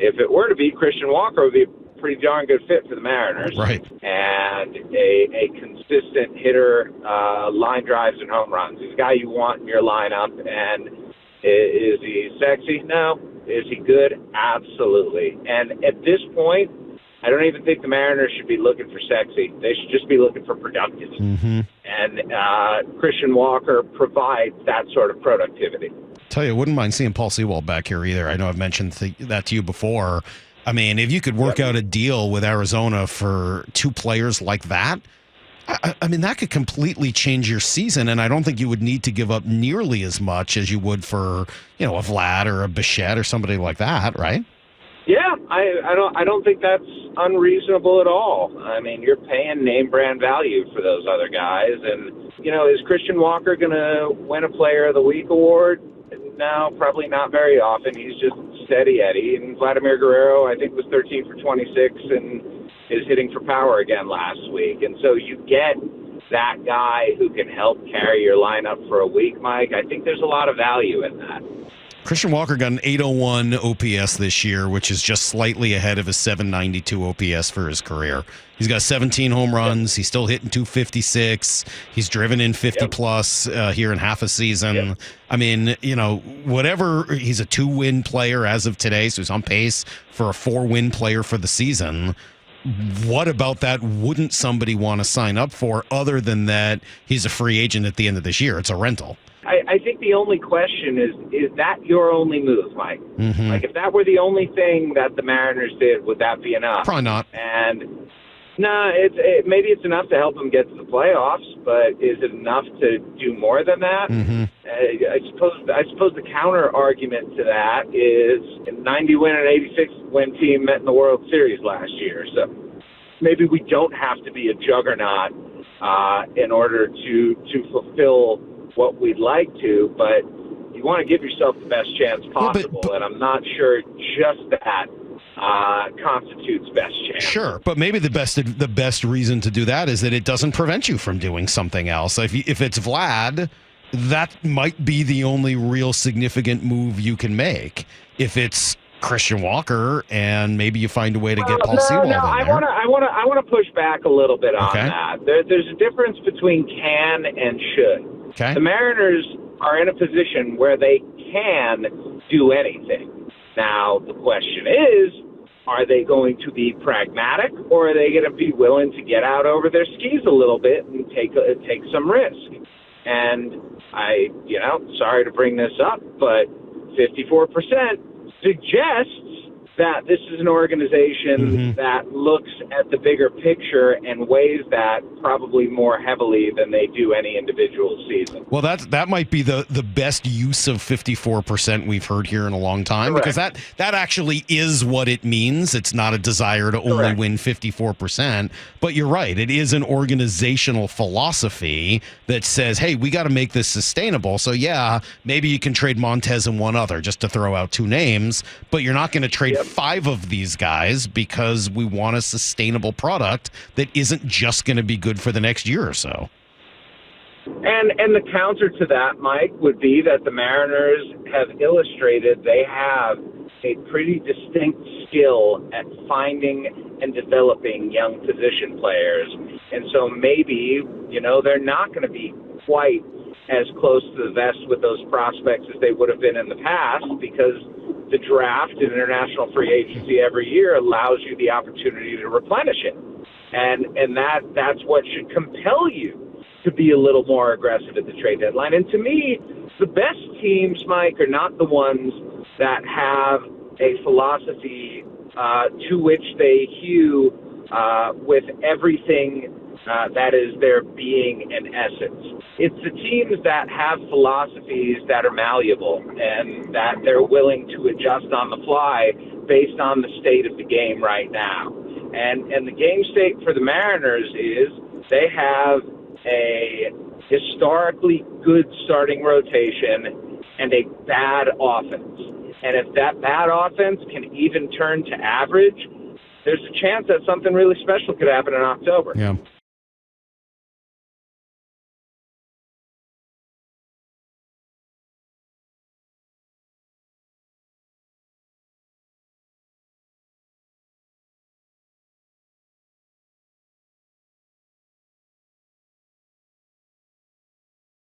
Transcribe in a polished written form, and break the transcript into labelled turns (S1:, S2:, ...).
S1: If it were to be, Christian Walker would be a pretty darn good fit for the Mariners.
S2: Right.
S1: And a consistent hitter, line drives and home runs. He's a guy you want in your lineup. And is he sexy? No. Is he good? Absolutely. And at this point, I don't even think the Mariners should be looking for sexy. They should just be looking for productive.
S2: Mm-hmm.
S1: And Christian Walker provides that sort of productivity.
S2: Tell you, I wouldn't mind seeing Paul Sewald back here either. I know I've mentioned that to you before. I mean, if you could work out a deal with Arizona for two players like that, I mean, that could completely change your season, and I don't think you would need to give up nearly as much as you would for, a Vlad or a Bichette or somebody like that, right?
S1: Yeah, I don't think that's unreasonable at all. I mean, you're paying name brand value for those other guys, and is Christian Walker going to win a Player of the Week award? No, probably not very often. He's just steady Eddie. And Vladimir Guerrero, I think, was 13 for 26 and is hitting for power again last week. And so you get that guy who can help carry your lineup for a week, Mike. I think there's a lot of value in that.
S2: Christian Walker got an 801 OPS this year, which is just slightly ahead of his 792 OPS for his career. He's got 17 home runs. He's still hitting 256. He's driven in 50-plus here in half a season.
S1: Yep.
S2: I mean, whatever. He's a 2-win player as of today, so he's on pace for a 4-win player for the season. What about that wouldn't somebody want to sign up for other than that he's a free agent at the end of this year? It's a rental.
S1: I think the only question is that your only move, Mike?
S2: Mm-hmm.
S1: Like, if that were the only thing that the Mariners did, would that be enough?
S2: Probably not.
S1: And no, maybe it's enough to help them get to the playoffs, but is it enough to do more than that?
S2: Mm-hmm.
S1: I suppose the counter argument to that is a 90-win and 86-win team met in the World Series last year, so maybe we don't have to be a juggernaut in order to fulfill what we'd like to, but you want to give yourself the best chance possible, and I'm not sure just that constitutes best chance.
S2: Sure, but maybe the best reason to do that is that it doesn't prevent you from doing something else. If it's Vlad, that might be the only real significant move you can make. If it's Christian Walker, and maybe you find a way to get Paul Sewald in there.
S1: I want to push back a little bit on that. There's a difference between can and should.
S2: Okay.
S1: The Mariners are in a position where they can do anything. Now, the question is, are they going to be pragmatic, or are they going to be willing to get out over their skis a little bit and take some risk? And sorry to bring this up, but 54% suggests that this is an organization that looks at the bigger picture and weighs that probably more heavily than they do any individual season.
S2: Well, that might be the best use of 54% we've heard here in a long time. Correct. Because that actually is what it means. It's not a desire to only win 54%, but you're right. It is an organizational philosophy that says, hey, we got to make this sustainable. So yeah, maybe you can trade Montez and one other, just to throw out two names, but you're not going to trade 5 of these guys because we want a sustainable product that isn't just going to be good for the next year or so.
S1: And the counter to that, Mike, would be that the Mariners have illustrated they have a pretty distinct skill at finding and developing young position players. And so maybe, they're not going to be quite as close to the vest with those prospects as they would have been in the past, because the draft and international free agency every year allows you the opportunity to replenish it. And that's what should compel you to be a little more aggressive at the trade deadline. And to me, the best teams, Mike, are not the ones that have a philosophy to which they hew with everything that is their being and essence. It's the teams that have philosophies that are malleable and that they're willing to adjust on the fly based on the state of the game right now. And the game state for the Mariners is they have a historically good starting rotation and a bad offense. And if that bad offense can even turn to average, there's a chance that something really special could happen in October.
S2: Yeah.